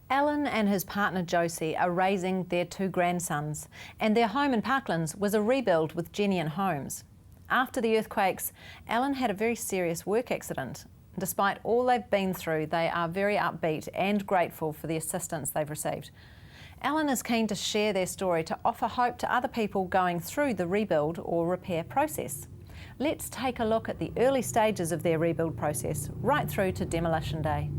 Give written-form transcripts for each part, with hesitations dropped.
Allyn and his partner Josie are raising their 2 grandsons, and their home in Parklands was a rebuild with Jennian Homes. After the earthquakes, Allyn had a very serious work accident. Despite all they've been through, they are very upbeat and grateful for the assistance they've received. Allyn is keen to share their story to offer hope to other people going through the rebuild or repair process. Let's take a look at the early stages of their rebuild process, right through to demolition day.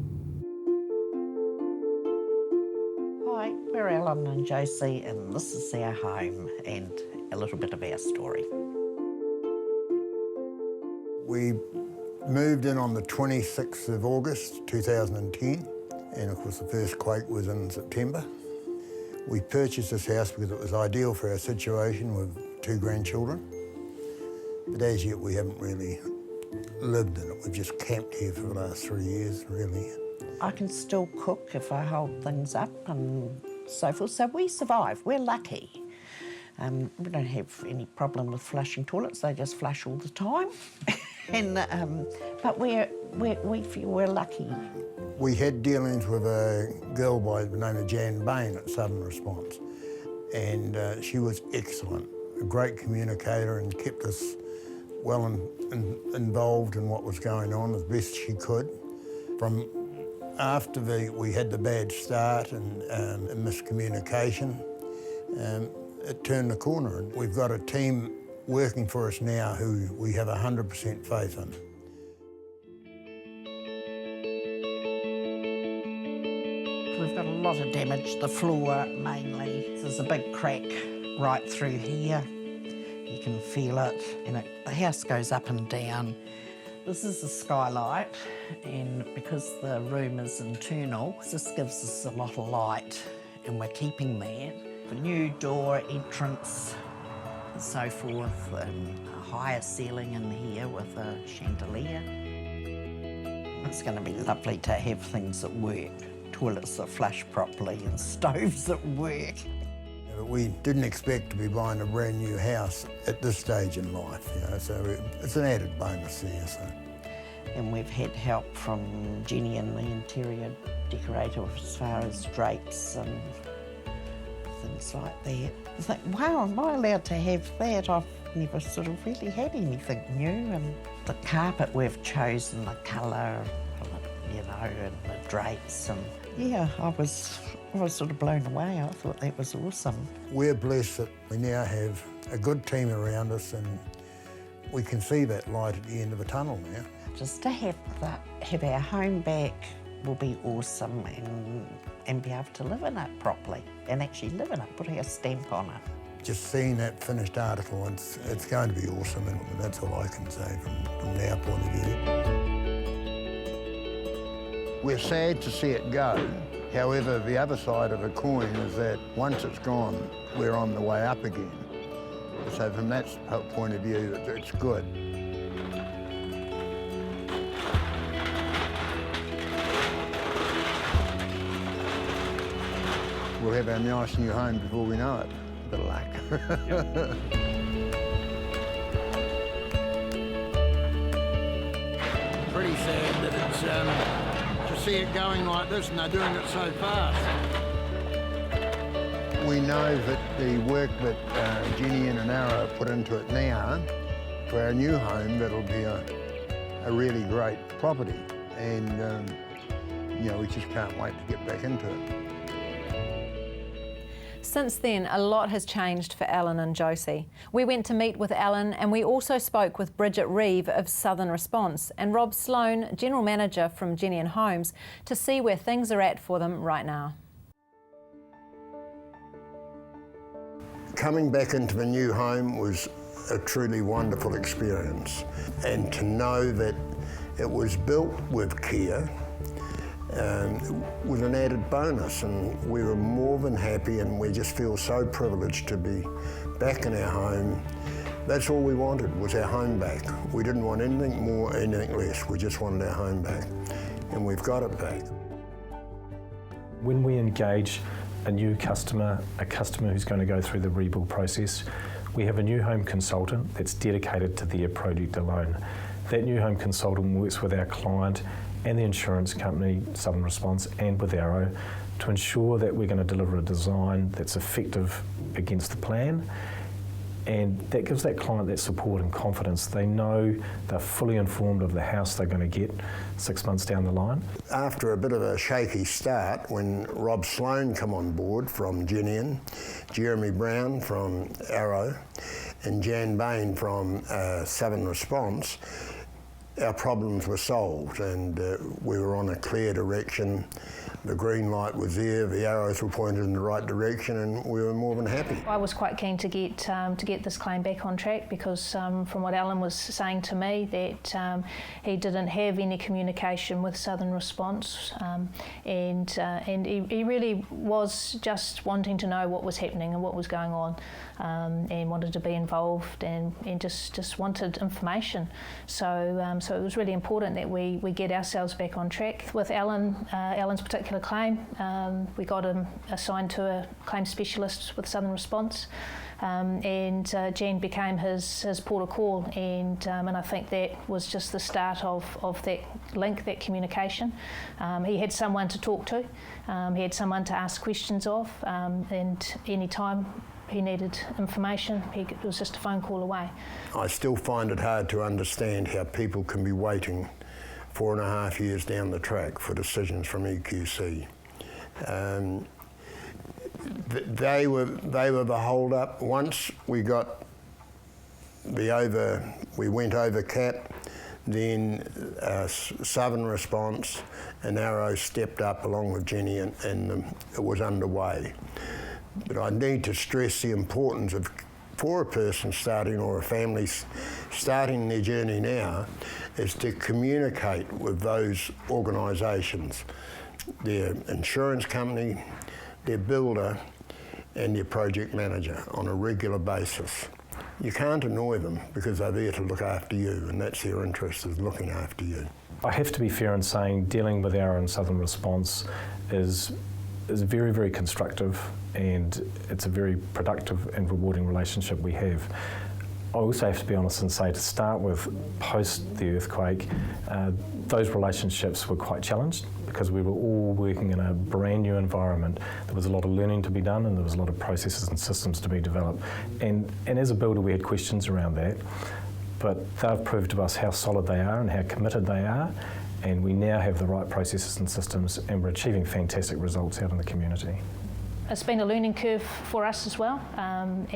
Hi, we're Allyn and Josie, and this is our home and a little bit of our story. We moved in on the 26th of August 2010, and of course the first quake was in September. We purchased this house because it was ideal for our situation with 2 grandchildren, but as yet we haven't really lived in it. We've just camped here for the last 3 years, really. I can still cook if I hold things up and so forth, so we survive. We're lucky. We don't have any problem with flushing toilets, they just flush all the time. But we feel we're lucky. We had dealings with a girl by the name of Jan Bain at Southern Response, and she was excellent, a great communicator, and kept us well involved in what was going on as best she could. From after we had the bad start and miscommunication, it turned the corner, and we've got a team working for us now who we have 100% faith in. We've got a lot of damage, the floor mainly. There's a big crack right through here. You can feel it, and the house goes up and down. This is the skylight, and because the room is internal, this gives us a lot of light, and we're keeping that. A new door, entrance, and so forth, and a higher ceiling in here with a chandelier. It's going to be lovely to have things that work, toilets that flush properly and stoves that work. We didn't expect to be buying a brand new house at this stage in life, so it's an added bonus there. So. And we've had help from Jennian, the interior decorator, as far as drapes and things like that. I think, wow, am I allowed to have that? I've never sort of really had anything new. And the carpet we've chosen, the colour, and the drapes, and yeah, I was sort of blown away. I thought that was awesome. We're blessed that we now have a good team around us, and we can see that light at the end of the tunnel now. Just to have our home back will be awesome, and be able to live in it properly, and actually live in it, put our stamp on it. Just seeing that finished article, it's going to be awesome, and that's all I can say from our point of view. We're sad to see it go. However, the other side of the coin is that once it's gone, we're on the way up again. So from that point of view, it's good. We'll have our nice new home before we know it. Bit of luck. Pretty sad that it's to see it going like this, and they're doing it so fast. We know that the work that Jennian and Ara put into it now, for our new home, that'll be a really great property, and we just can't wait to get back into it. Since then, a lot has changed for Allyn and Josie. We went to meet with Allyn, and we also spoke with Bridget Reeve of Southern Response and Rob Sloan, General Manager from Jennian Homes, to see where things are at for them right now. Coming back into the new home was a truly wonderful experience, and to know that it was built with care was an added bonus, and we were more than happy, and we just feel so privileged to be back in our home. That's all we wanted, was our home back. We didn't want anything more, anything less. We just wanted our home back, and we've got it back. When we engage a new customer, a customer who's going to go through the rebuild process, we have a new home consultant that's dedicated to their project alone. That new home consultant works with our client and the insurance company, Southern Response, and with Arrow, to ensure that we're going to deliver a design that's effective against the plan, and that gives that client that support and confidence. They know they're fully informed of the house they're going to get 6 months down the line. After a bit of a shaky start, when Rob Sloan come on board from Jennian, Jeremy Brown from Arrow, and Jan Bain from Southern Response, our problems were solved, and we were on a clear direction. The green light was there, the arrows were pointed in the right direction, and we were more than happy. I was quite keen to get this claim back on track, because from what Allyn was saying to me, that he didn't have any communication with Southern Response, and he really was just wanting to know what was happening and what was going on, and wanted to be involved, and just wanted information. So it was really important that we get ourselves back on track. With Allyn's particular claim, we got him assigned to a claim specialist with Southern Response, and Jen became his port of call, and I think that was just the start of that link, that communication. He had someone to talk to, he had someone to ask questions of, and any time he needed information, it was just a phone call away. I still find it hard to understand how people can be waiting 4.5 years down the track for decisions from EQC. They were the hold up. Once we went over cap, then Southern Response and Arrow stepped up along with Jenny, and it was underway. But I need to stress the importance of, for a person starting or a family starting their journey now, is to communicate with those organisations, their insurance company, their builder, and their project manager on a regular basis. You can't annoy them, because they're there to look after you, and that's their interest, is looking after you. I have to be fair in saying dealing with Arrow and Southern Response is very, very constructive, and it's a very productive and rewarding relationship we have. I also have to be honest and say, to start with, post the earthquake, those relationships were quite challenged, because we were all working in a brand new environment. There was a lot of learning to be done, and there was a lot of processes and systems to be developed. And as a builder, we had questions around that, but they've proved to us how solid they are and how committed they are, and we now have the right processes and systems, and we're achieving fantastic results out in the community. It's been a learning curve for us as well, and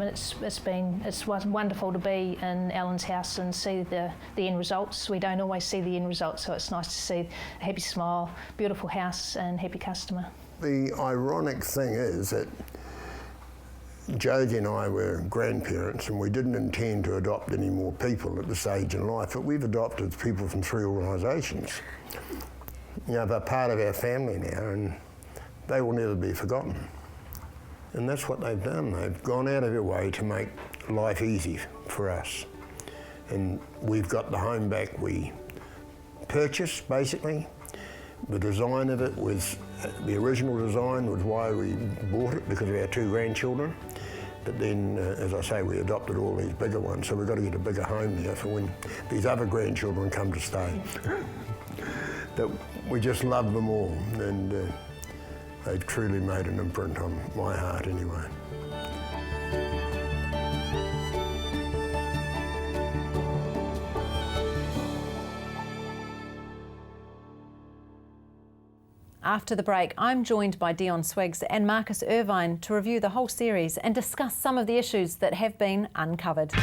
it's wonderful to be in Allyn's house and see the end results. We don't always see the end results, so it's nice to see a happy smile, beautiful house, and happy customer. The ironic thing is that Josie and I were grandparents, and we didn't intend to adopt any more people at this stage in life, but we've adopted people from 3 organisations. You know, they're part of our family now, and they will never be forgotten. And that's what they've done. They've gone out of their way to make life easy for us. And we've got the home back we purchased, basically. The design of it was, the original design was why we bought it, because of our 2 grandchildren. But then, as I say, we adopted all these bigger ones, so we've got to get a bigger home now for when these other grandchildren come to stay. But we just love them all, and they've truly made an imprint on my heart anyway. After the break, I'm joined by Dion Swiggs and Marcus Irvine to review the whole series and discuss some of the issues that have been uncovered.